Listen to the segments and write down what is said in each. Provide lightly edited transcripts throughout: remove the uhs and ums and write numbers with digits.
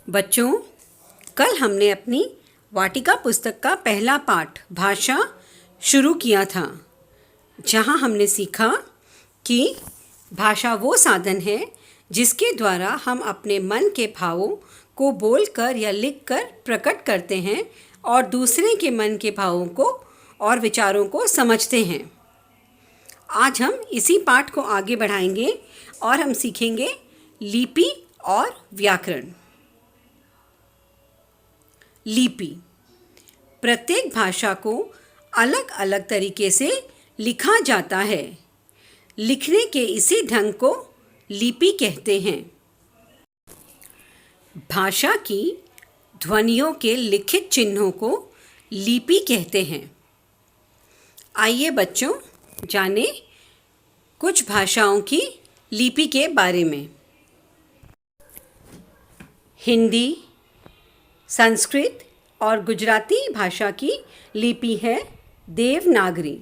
बच्चों, कल हमने अपनी वाटिका पुस्तक का पहला पाठ भाषा शुरू किया था, जहाँ हमने सीखा कि भाषा वो साधन है जिसके द्वारा हम अपने मन के भावों को बोलकर या लिखकर प्रकट करते हैं और दूसरे के मन के भावों को और विचारों को समझते हैं। आज हम इसी पाठ को आगे बढ़ाएंगे और हम सीखेंगे लिपि और व्याकरण। लिपि प्रत्येक भाषा को अलग अलग तरीके से लिखा जाता है। लिखने के इसी ढंग को लिपि कहते हैं। भाषा की ध्वनियों के लिखित चिन्हों को लिपि कहते हैं। आइए बच्चों, जानें कुछ भाषाओं की लिपि के बारे में। हिंदी, संस्कृत और गुजराती भाषा की लिपि है देवनागरी।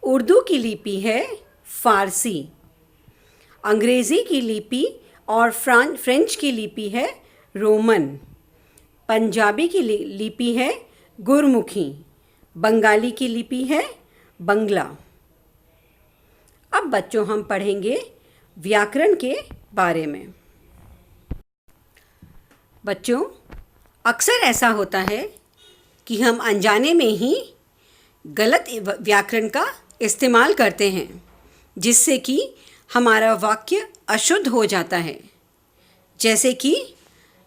उर्दू की लिपि है फ़ारसी। अंग्रेज़ी की लिपि और फ्रेंच की लिपि है रोमन। पंजाबी की लिपि है गुरमुखी। बंगाली की लिपि है बंगला। अब बच्चों, हम पढ़ेंगे व्याकरण के बारे में। बच्चों, अक्सर ऐसा होता है कि हम अनजाने में ही गलत व्याकरण का इस्तेमाल करते हैं, जिससे कि हमारा वाक्य अशुद्ध हो जाता है। जैसे कि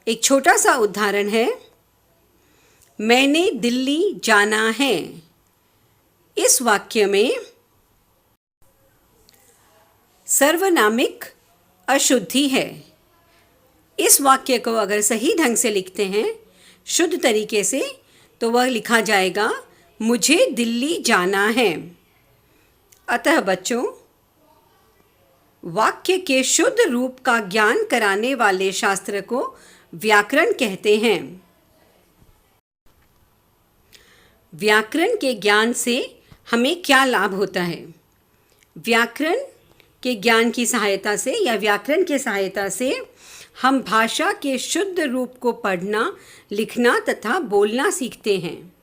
एक छोटा सा उदाहरण है, मैंने दिल्ली जाना है। इस वाक्य में सर्वनामिक अशुद्धि है। इस वाक्य को अगर सही ढंग से लिखते हैं, शुद्ध तरीके से, तो वह लिखा जाएगा मुझे दिल्ली जाना है। अतः बच्चों, वाक्य के शुद्ध रूप का ज्ञान कराने वाले शास्त्र को व्याकरण कहते हैं। व्याकरण के ज्ञान से हमें क्या लाभ होता है? व्याकरण के ज्ञान की सहायता से या व्याकरण की सहायता से हम भाषा के शुद्ध रूप को पढ़ना, लिखना तथा बोलना सीखते हैं।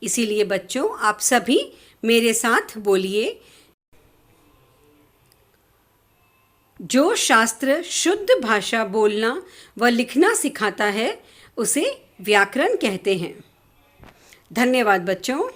इसीलिए बच्चों, आप सभी मेरे साथ बोलिए, जो शास्त्र शुद्ध भाषा बोलना व लिखना सिखाता है, उसे व्याकरण कहते हैं। धन्यवाद बच्चों।